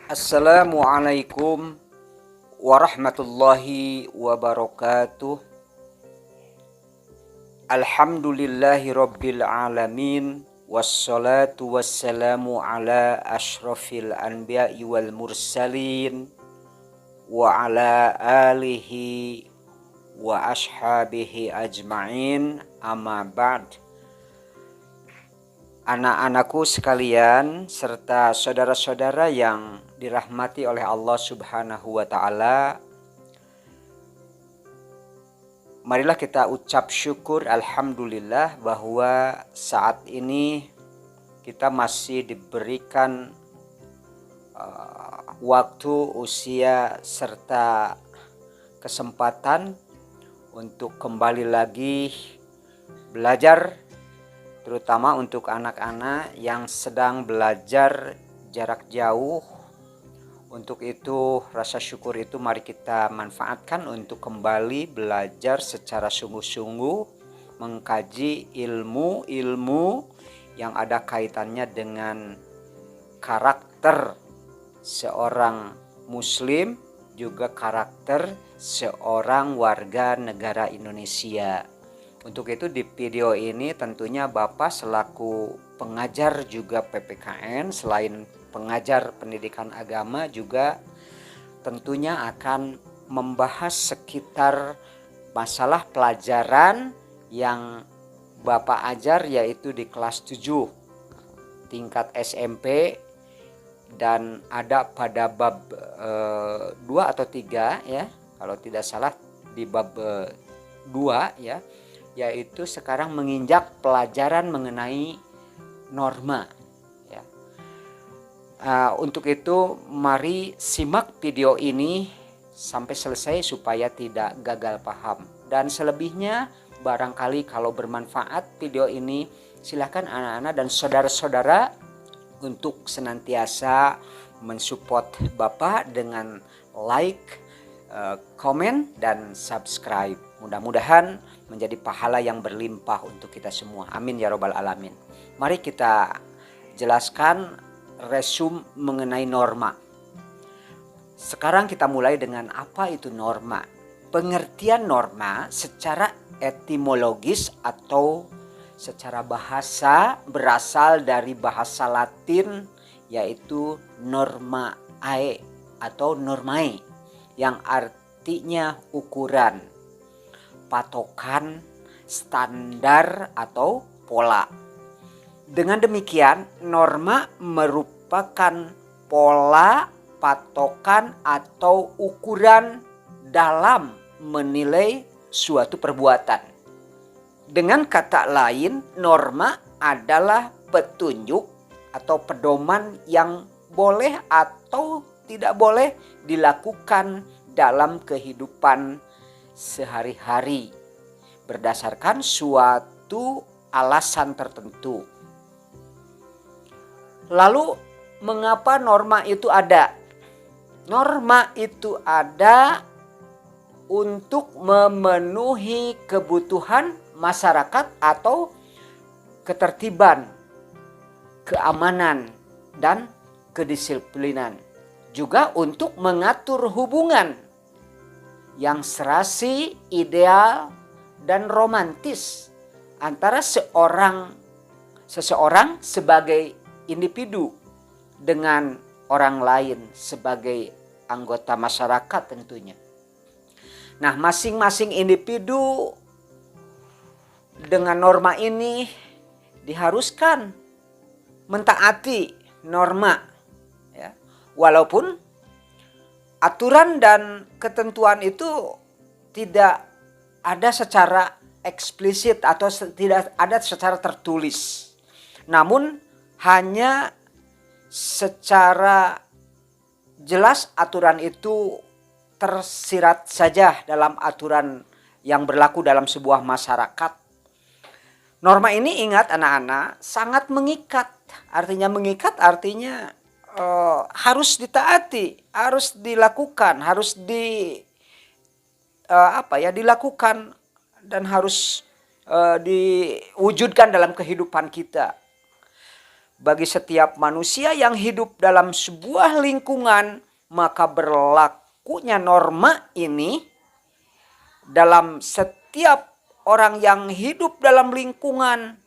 Assalamualaikum warahmatullahi wabarakatuh. Alhamdulillahi rabbil alamin. Wassalatu wassalamu ala ashrafil anbiya'i wal mursalin wa ala alihi wa ashabihi ajma'in, amma ba'd. Anak-anakku sekalian serta saudara-saudara yang dirahmati oleh Allah Subhanahu wa taala, marilah kita ucap syukur alhamdulillah bahwa saat ini kita masih diberikan waktu, usia serta kesempatan untuk kembali lagi belajar, terutama untuk anak-anak yang sedang belajar jarak jauh. Untuk itu rasa syukur itu mari kita manfaatkan untuk kembali belajar secara sungguh-sungguh, mengkaji ilmu-ilmu yang ada kaitannya dengan karakter seorang muslim, juga karakter seorang warga negara Indonesia. Untuk itu di video ini tentunya Bapak selaku pengajar juga PPKN, selain pengajar pendidikan agama, juga tentunya akan membahas sekitar masalah pelajaran yang Bapak ajar, yaitu di kelas 7 tingkat SMP, dan ada pada bab 2 atau 3 ya, kalau tidak salah di bab 2 ya, yaitu sekarang menginjak pelajaran mengenai norma ya. Untuk itu mari simak video ini sampai selesai supaya tidak gagal paham, dan selebihnya barangkali kalau bermanfaat video ini, silakan anak-anak dan saudara-saudara untuk senantiasa mensupport Bapak dengan like, komen, dan subscribe. Mudah-mudahan menjadi pahala yang berlimpah untuk kita semua. Amin ya robbal alamin. Mari kita jelaskan resume mengenai norma. Sekarang kita mulai dengan apa itu norma. Pengertian norma secara etimologis atau secara bahasa berasal dari bahasa Latin, yaitu normae atau normae, yang artinya ukuran, patokan, standar atau pola. Dengan demikian, norma merupakan pola, patokan atau ukuran dalam menilai suatu perbuatan. Dengan kata lain, norma adalah petunjuk atau pedoman yang boleh atau tidak boleh dilakukan dalam kehidupan sehari-hari berdasarkan suatu alasan tertentu. Lalu mengapa norma itu ada? Norma itu ada untuk memenuhi kebutuhan masyarakat atau ketertiban, keamanan, dan kedisiplinan. Juga untuk mengatur hubungan yang serasi, ideal, dan romantis antara seseorang sebagai individu dengan orang lain sebagai anggota masyarakat tentunya. Nah, masing-masing individu dengan norma ini diharuskan mentaati norma ya. Walaupun aturan dan ketentuan itu tidak ada secara eksplisit atau tidak ada secara tertulis, namun hanya secara jelas aturan itu tersirat saja dalam aturan yang berlaku dalam sebuah masyarakat. Norma ini, ingat anak-anak, sangat mengikat. Artinya mengikat artinya harus ditaati, harus dilakukan, harus dilakukan dan harus diwujudkan dalam kehidupan kita. bagi setiap manusia yang hidup dalam sebuah lingkungan, maka berlakunya norma ini dalam setiap orang yang hidup dalam lingkungan,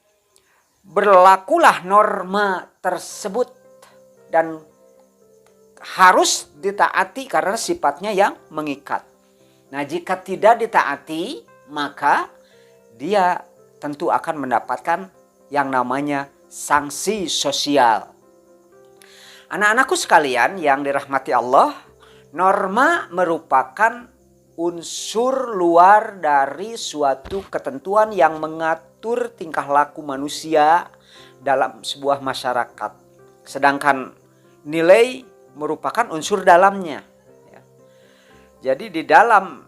berlakulah norma tersebut dan harus ditaati karena sifatnya yang mengikat. Nah, jika tidak ditaati, maka dia tentu akan mendapatkan yang namanya sanksi sosial. Anak-anakku sekalian yang dirahmati Allah, norma merupakan unsur luar dari suatu ketentuan yang mengatur tingkah laku manusia dalam sebuah masyarakat. Sedangkan nilai merupakan unsur dalamnya. Jadi di dalam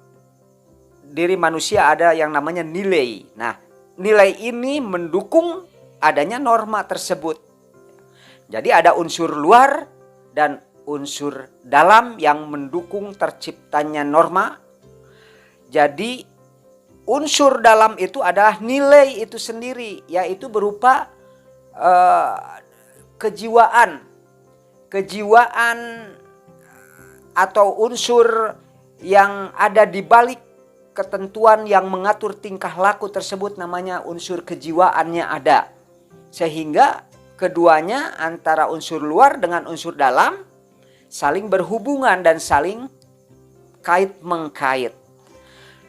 diri manusia ada yang namanya nilai. Nah, nilai ini mendukung adanya norma tersebut. Jadi ada unsur luar dan unsur dalam yang mendukung terciptanya norma. Jadi unsur dalam itu adalah nilai itu sendiri, yaitu berupa kejiwaan atau unsur yang ada di balik ketentuan yang mengatur tingkah laku tersebut, namanya unsur kejiwaannya ada. Sehingga keduanya antara unsur luar dengan unsur dalam saling berhubungan dan saling kait-mengkait.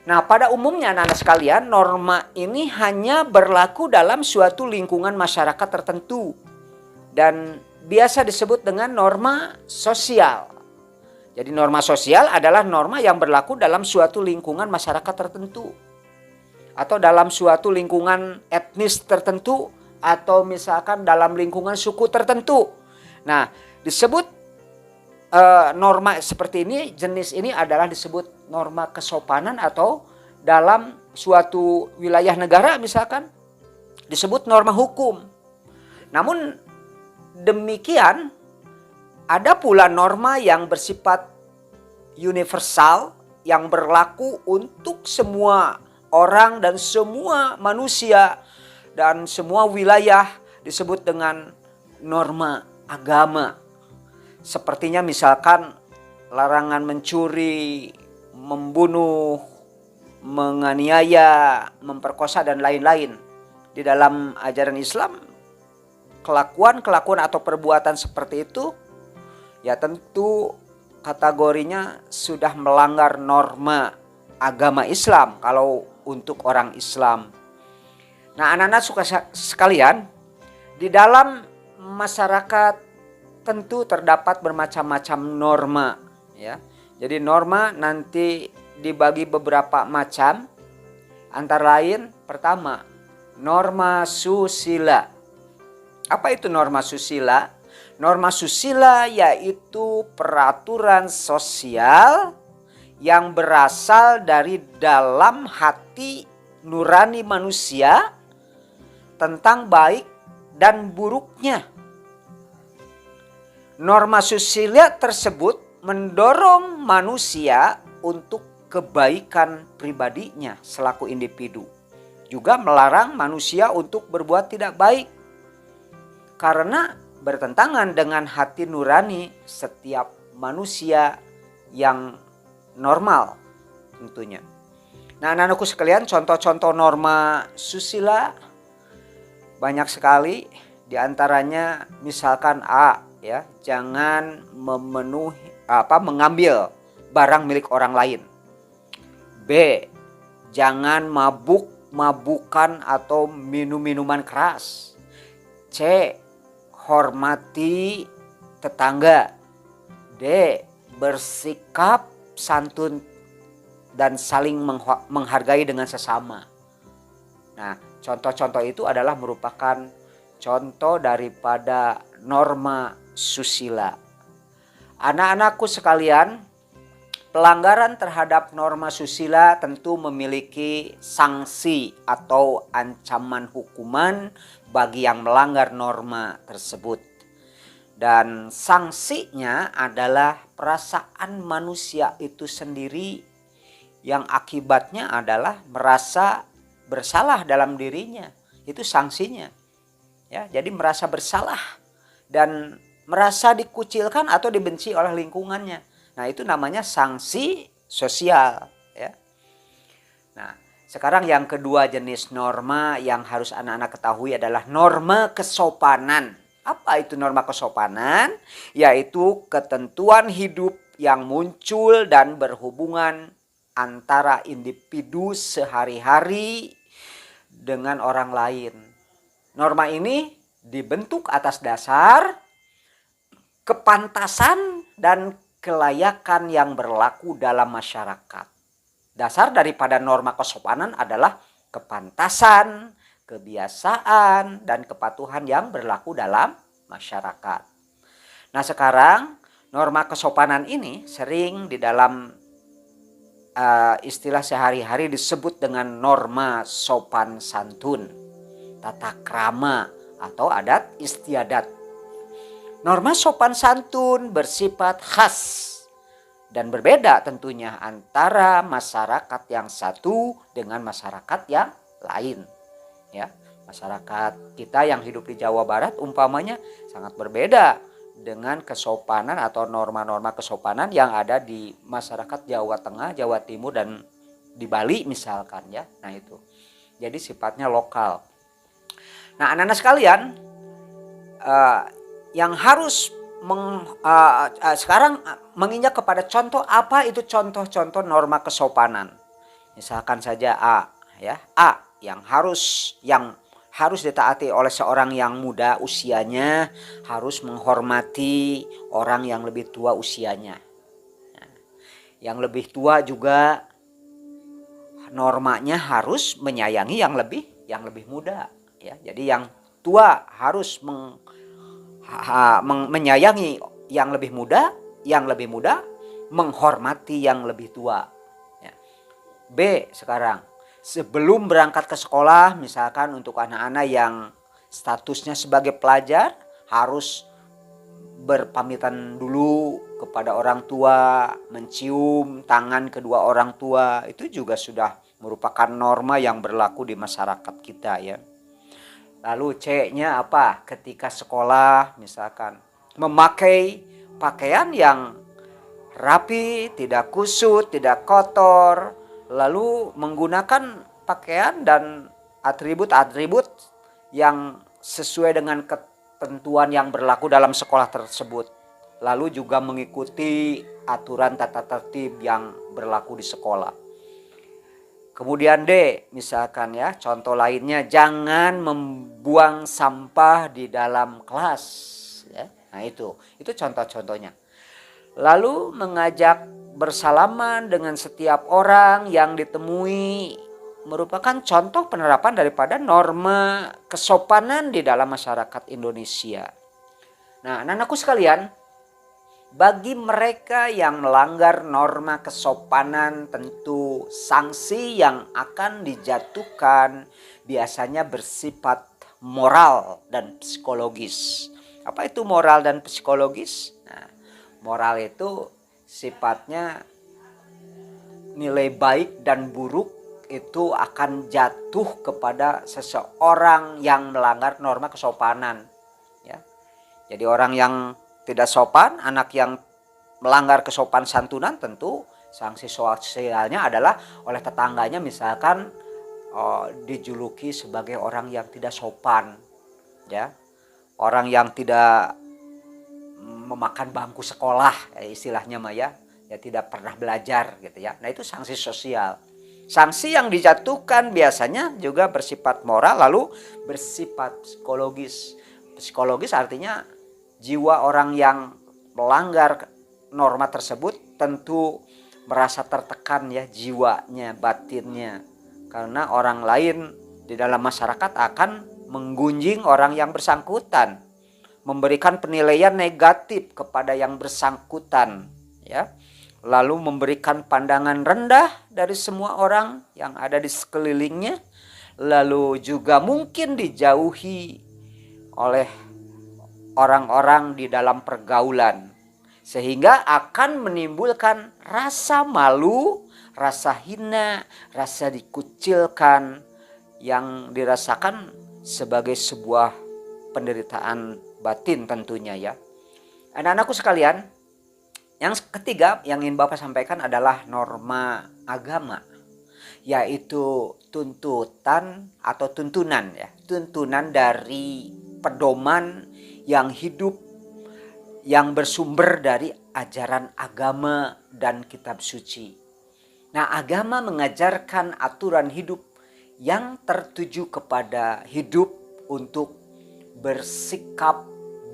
Nah, pada umumnya anak-anak sekalian, norma ini hanya berlaku dalam suatu lingkungan masyarakat tertentu dan biasa disebut dengan norma sosial. Jadi norma sosial adalah norma yang berlaku dalam suatu lingkungan masyarakat tertentu atau dalam suatu lingkungan etnis tertentu atau misalkan dalam lingkungan suku tertentu. Nah, disebut norma seperti ini, jenis ini adalah disebut norma kesopanan, atau dalam suatu wilayah negara misalkan disebut norma hukum. Namun demikian, ada pula norma yang bersifat universal yang berlaku untuk semua orang dan semua manusia dan semua wilayah, disebut dengan norma agama. Sepertinya misalkan larangan mencuri, membunuh, menganiaya, memperkosa dan lain-lain. Di dalam ajaran Islam, kelakuan atau perbuatan seperti itu ya tentu kategorinya sudah melanggar norma agama Islam kalau untuk orang Islam. Nah, anak-anak sekalian, di dalam masyarakat tentu terdapat bermacam-macam norma, ya. Jadi norma nanti dibagi beberapa macam. Antara lain, pertama, norma susila. Apa itu norma susila? Norma susila yaitu peraturan sosial yang berasal dari dalam hati nurani manusia tentang baik dan buruknya. Norma susila tersebut mendorong manusia untuk kebaikan pribadinya selaku individu. Juga melarang manusia untuk berbuat tidak baik. Karena bertentangan dengan hati nurani setiap manusia yang normal tentunya. Nah, anak-anakku sekalian, contoh-contoh norma susila banyak sekali. Di antaranya misalkan ya, jangan mengambil barang milik orang lain. B, jangan mabuk-mabukan atau minum-minuman keras. C, hormati tetangga. D, bersikap santun dan saling menghargai dengan sesama. Nah, contoh-contoh itu adalah merupakan contoh daripada norma susila. Anak-anakku sekalian, pelanggaran terhadap norma susila tentu memiliki sanksi atau ancaman hukuman bagi yang melanggar norma tersebut. Dan sanksinya adalah perasaan manusia itu sendiri yang akibatnya adalah merasa bersalah dalam dirinya. Itu sanksinya. Ya, jadi merasa bersalah dan merasa dikucilkan atau dibenci oleh lingkungannya. Nah, itu namanya sanksi sosial, ya. Nah, sekarang yang kedua jenis norma yang harus anak-anak ketahui adalah norma kesopanan. Apa itu norma kesopanan? Yaitu ketentuan hidup yang muncul dan berhubungan antara individu sehari-hari dengan orang lain. Norma ini dibentuk atas dasar kepantasan dan kelayakan yang berlaku dalam masyarakat. Dasar daripada norma kesopanan adalah kepantasan, kebiasaan, dan kepatuhan yang berlaku dalam masyarakat. Nah, sekarang norma kesopanan ini sering di dalam istilah sehari-hari disebut dengan norma sopan santun, tata krama, atau adat istiadat. Norma sopan santun bersifat khas dan berbeda tentunya antara masyarakat yang satu dengan masyarakat yang lain. Ya, masyarakat kita yang hidup di Jawa Barat umpamanya sangat berbeda dengan kesopanan atau norma-norma kesopanan yang ada di masyarakat Jawa Tengah, Jawa Timur, dan di Bali misalkan, ya. Nah, itu. Jadi sifatnya lokal. Nah, anak-anak sekalian, yang harus sekarang menginjak kepada contoh, apa itu contoh-contoh norma kesopanan. Misalkan saja A, ya. A yang harus ditaati oleh seorang yang muda usianya, harus menghormati orang yang lebih tua usianya. Nah, yang lebih tua juga normanya harus menyayangi yang lebih muda, ya. Jadi yang tua harus menyayangi yang lebih muda, yang lebih muda menghormati yang lebih tua. Ya. B sekarang, sebelum berangkat ke sekolah, misalkan untuk anak-anak yang statusnya sebagai pelajar, harus berpamitan dulu kepada orang tua, mencium tangan kedua orang tua. Itu juga sudah merupakan norma yang berlaku di masyarakat kita, ya. Lalu C-nya apa? Ketika sekolah misalkan memakai pakaian yang rapi, tidak kusut, tidak kotor, lalu menggunakan pakaian dan atribut-atribut yang sesuai dengan ketentuan yang berlaku dalam sekolah tersebut. Lalu juga mengikuti aturan tata tertib yang berlaku di sekolah. Kemudian D, misalkan, ya, contoh lainnya, jangan membuang sampah di dalam kelas, ya. Nah, itu contoh-contohnya. Lalu mengajak bersalaman dengan setiap orang yang ditemui merupakan contoh penerapan daripada norma kesopanan di dalam masyarakat Indonesia. Nah, anak-anakku sekalian, bagi mereka yang melanggar norma kesopanan, tentu sanksi yang akan dijatuhkan biasanya bersifat moral dan psikologis. Apa itu moral dan psikologis? Nah, moral itu sifatnya nilai baik dan buruk itu akan jatuh kepada seseorang yang melanggar norma kesopanan, ya. Jadi orang yang tidak sopan, anak yang melanggar kesopan santunan, tentu sanksi sosialnya adalah oleh tetangganya misalkan dijuluki sebagai orang yang tidak sopan, ya. Orang yang tidak memakan bangku sekolah, istilahnya mah, ya tidak pernah belajar gitu, ya. Nah, itu sanksi sosial. Sanksi yang dijatuhkan biasanya juga bersifat moral lalu bersifat psikologis. Psikologis artinya jiwa orang yang melanggar norma tersebut tentu merasa tertekan, ya, jiwanya, batinnya. Karena orang lain di dalam masyarakat akan menggunjing orang yang bersangkutan, memberikan penilaian negatif kepada yang bersangkutan, ya. Lalu memberikan pandangan rendah dari semua orang yang ada di sekelilingnya. Lalu juga mungkin dijauhi oleh orang-orang di dalam pergaulan, sehingga akan menimbulkan rasa malu, rasa hina, rasa dikucilkan yang dirasakan sebagai sebuah penderitaan batin tentunya ya. Anak-anakku sekalian, yang ketiga yang ingin Bapak sampaikan adalah norma agama, yaitu tuntutan atau tuntunan ya, tuntunan dari pedoman yang hidup yang bersumber dari ajaran agama dan kitab suci. Nah, agama mengajarkan aturan hidup yang tertuju kepada hidup untuk bersikap,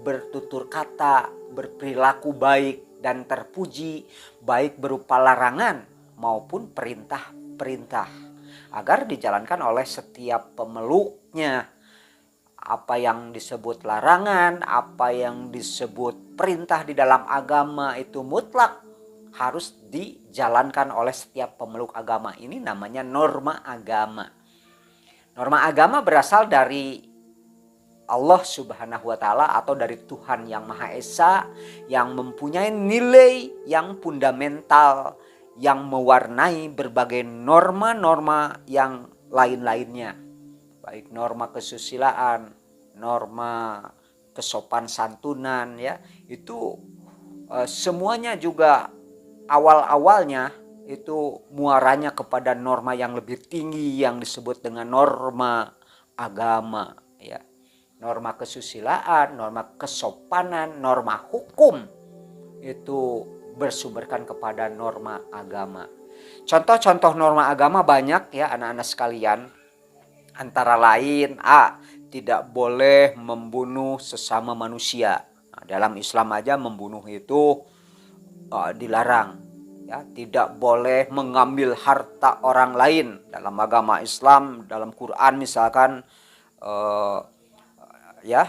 bertutur kata, berperilaku baik dan terpuji, baik berupa larangan maupun perintah-perintah, agar dijalankan oleh setiap pemeluknya. Apa yang disebut larangan, apa yang disebut perintah di dalam agama itu mutlak harus dijalankan oleh setiap pemeluk agama. Ini namanya norma agama. Norma agama berasal dari Allah Subhanahu wa Ta'ala atau dari Tuhan yang Maha Esa, yang mempunyai nilai yang fundamental, yang mewarnai berbagai norma-norma yang lain-lainnya. Baik norma kesusilaan, norma kesopan santunan ya, itu semuanya juga awal-awalnya itu muaranya kepada norma yang lebih tinggi yang disebut dengan norma agama ya. Norma kesusilaan, norma kesopanan, norma hukum itu bersumberkan kepada norma agama. Contoh-contoh norma agama banyak ya anak-anak sekalian. Antara lain tidak boleh membunuh sesama manusia. Nah, dalam Islam aja membunuh itu dilarang. Ya, tidak boleh mengambil harta orang lain. Dalam agama Islam, dalam Quran misalkan ya,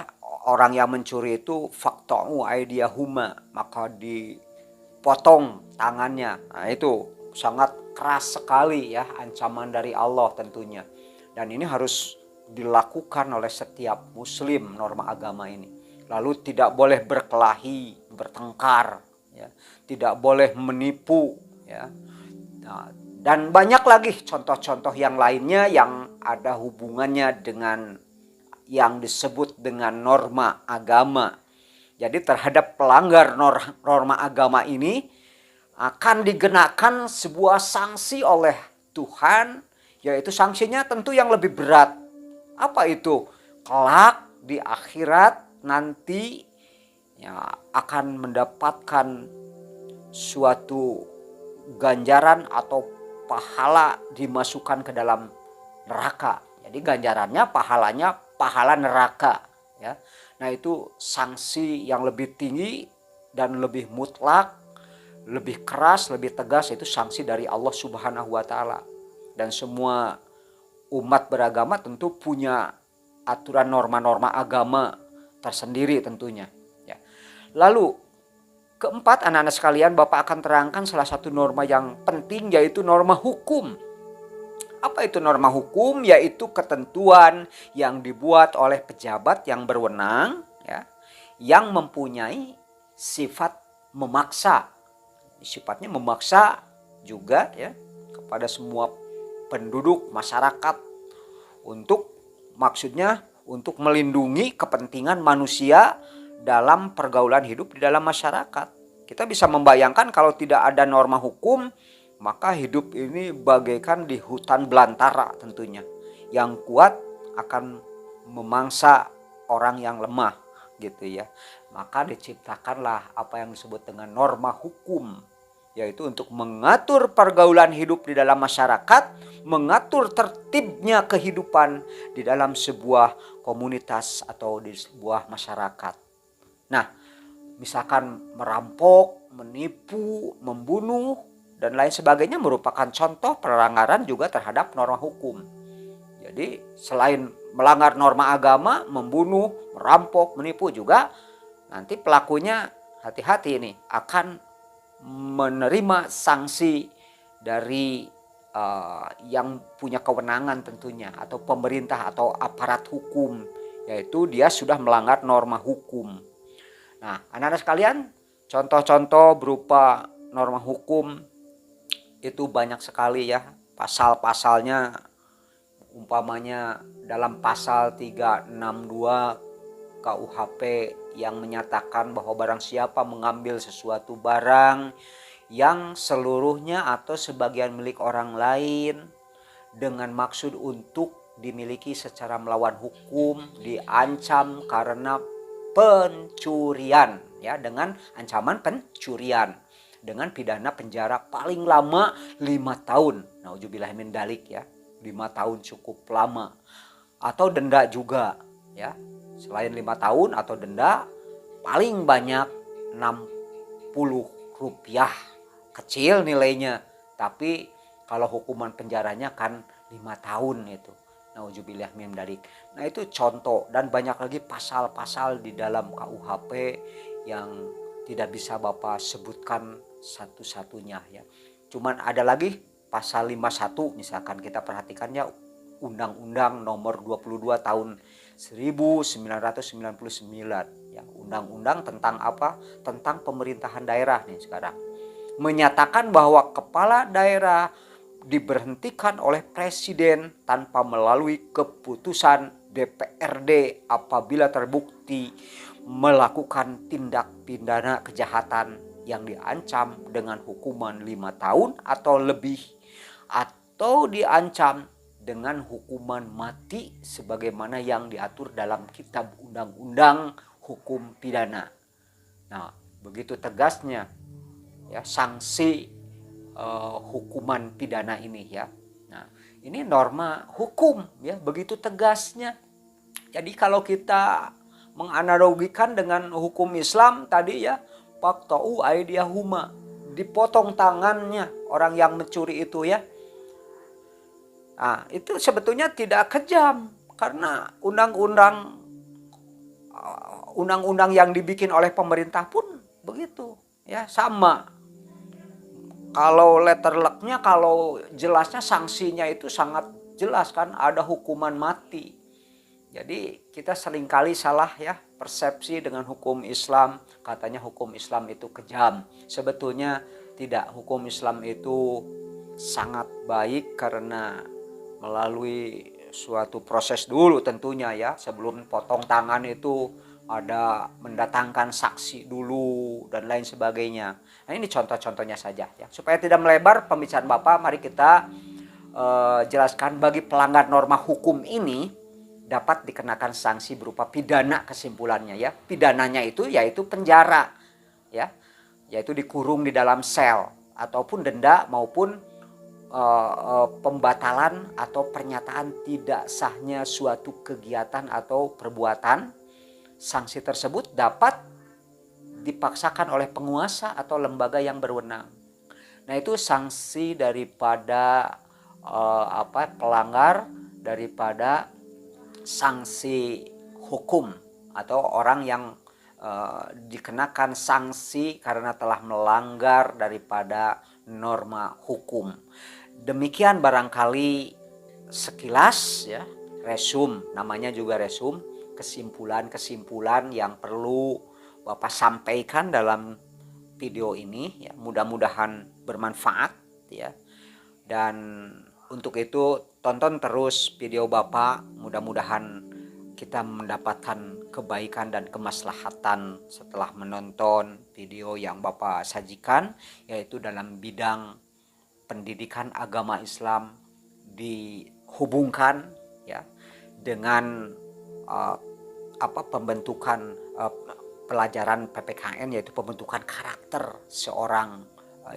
orang yang mencuri itu faqta'u aydiyahuma, maka dipotong tangannya. Nah, itu sangat keras sekali ya, ancaman dari Allah tentunya. Dan ini harus dilakukan oleh setiap muslim, norma agama ini. Lalu tidak boleh berkelahi, bertengkar, ya. Tidak boleh menipu, ya. Nah, dan banyak lagi contoh-contoh yang lainnya yang ada hubungannya dengan yang disebut dengan norma agama. Jadi terhadap pelanggar norma agama ini akan dikenakan sebuah sanksi oleh Tuhan, yaitu sanksinya tentu yang lebih berat. Apa itu? Kelak di akhirat nanti ya, akan mendapatkan suatu ganjaran atau pahala dimasukkan ke dalam neraka. Jadi ganjarannya, pahalanya pahala neraka ya. Nah, itu sanksi yang lebih tinggi dan lebih mutlak, lebih keras, lebih tegas, itu sanksi dari Allah Subhanahu wa Ta'ala. Dan semua umat beragama tentu punya aturan norma-norma agama tersendiri tentunya. Ya. Lalu keempat, anak-anak sekalian, Bapak akan terangkan salah satu norma yang penting, yaitu norma hukum. Apa itu norma hukum? Yaitu ketentuan yang dibuat oleh pejabat yang berwenang, ya, yang mempunyai sifat memaksa. Sifatnya memaksa juga ya kepada semua penduduk masyarakat maksudnya untuk melindungi kepentingan manusia dalam pergaulan hidup di dalam masyarakat. Kita bisa membayangkan kalau tidak ada norma hukum, maka hidup ini bagaikan di hutan belantara tentunya. Yang kuat akan memangsa orang yang lemah gitu ya. Maka diciptakanlah apa yang disebut dengan norma hukum, yaitu untuk mengatur pergaulan hidup di dalam masyarakat, mengatur tertibnya kehidupan di dalam sebuah komunitas atau di sebuah masyarakat. Nah, misalkan merampok, menipu, membunuh, dan lain sebagainya merupakan contoh pelanggaran juga terhadap norma hukum. Jadi selain melanggar norma agama, membunuh, merampok, menipu juga, nanti pelakunya hati-hati ini akan menerima sanksi dari yang punya kewenangan tentunya, atau pemerintah atau aparat hukum, yaitu dia sudah melanggar norma hukum. Nah, anak-anak sekalian, contoh-contoh berupa norma hukum itu banyak sekali ya. Pasal-pasalnya umpamanya dalam pasal 362 KUHP yang menyatakan bahwa barang siapa mengambil sesuatu barang yang seluruhnya atau sebagian milik orang lain dengan maksud untuk dimiliki secara melawan hukum, diancam karena pencurian, ya, dengan ancaman pencurian dengan pidana penjara paling lama 5 tahun. Nauzubillah min dalik, ya. 5 tahun cukup lama. Atau denda juga, ya. Selain 5 tahun atau denda paling banyak 60 rupiah. Kecil nilainya, tapi kalau hukuman penjaranya kan 5 tahun itu. Nauzubillah min dzalik. Nah, itu contoh, dan banyak lagi pasal-pasal di dalam KUHP yang tidak bisa Bapak sebutkan satu-satunya, ya. Cuman ada lagi pasal 51 misalkan kita perhatikannya, Undang-Undang nomor 22 tahun 1999, ya, undang-undang tentang apa? Tentang pemerintahan daerah nih sekarang. Menyatakan bahwa kepala daerah diberhentikan oleh presiden tanpa melalui keputusan DPRD apabila terbukti melakukan tindak pidana kejahatan yang diancam dengan hukuman 5 tahun atau lebih, atau diancam dengan hukuman mati sebagaimana yang diatur dalam kitab undang-undang hukum pidana. Nah, begitu tegasnya, ya, sanksi hukuman pidana ini, ya. Nah, ini norma hukum, ya, begitu tegasnya. Jadi kalau kita menganalogikan dengan hukum Islam tadi, ya, faqta'u aydiyahuma, dipotong tangannya orang yang mencuri itu, ya. Nah, itu sebetulnya tidak kejam karena undang-undang yang dibikin oleh pemerintah pun begitu, ya, sama. Kalau letter luck-nya, kalau jelasnya sanksinya itu sangat jelas kan, ada hukuman mati. Jadi kita seringkali salah, ya, persepsi dengan hukum Islam, katanya hukum Islam itu kejam. Sebetulnya tidak, hukum Islam itu sangat baik karena melalui suatu proses dulu tentunya, ya, sebelum potong tangan itu ada mendatangkan saksi dulu dan lain sebagainya. Nah, ini contoh-contohnya saja, ya. Supaya tidak melebar pembicaraan Bapak, mari kita jelaskan bagi pelanggar norma hukum ini dapat dikenakan sanksi berupa pidana kesimpulannya, ya. Pidananya itu yaitu penjara, ya, yaitu dikurung di dalam sel, ataupun denda maupun pembatalan atau pernyataan tidak sahnya suatu kegiatan atau perbuatan. Sanksi tersebut dapat dipaksakan oleh penguasa atau lembaga yang berwenang. Nah, itu sanksi daripada pelanggar daripada sanksi hukum, atau orang yang dikenakan sanksi karena telah melanggar daripada norma hukum. Demikian barangkali sekilas, ya, resum, namanya juga resum, kesimpulan-kesimpulan yang perlu Bapak sampaikan dalam video ini, ya. Mudah-mudahan bermanfaat, ya. Dan untuk itu tonton terus video Bapak, mudah-mudahan kita mendapatkan kebaikan dan kemaslahatan setelah menonton video yang Bapak sajikan, yaitu dalam bidang pendidikan agama Islam dihubungkan, ya, dengan pembentukan pelajaran PPKN, yaitu pembentukan karakter seorang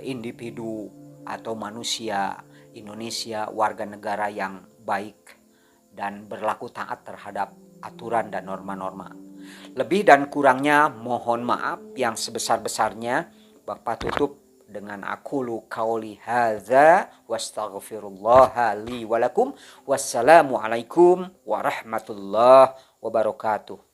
individu atau manusia Indonesia, warga negara yang baik dan berlaku taat terhadap aturan dan norma-norma. Lebih dan kurangnya mohon maaf yang sebesar-besarnya. Bapak tutup dengan aqulu qauli hadza wastaghfirullah li wa lakum. Wassalamualaikum warahmatullahi wabarakatuh.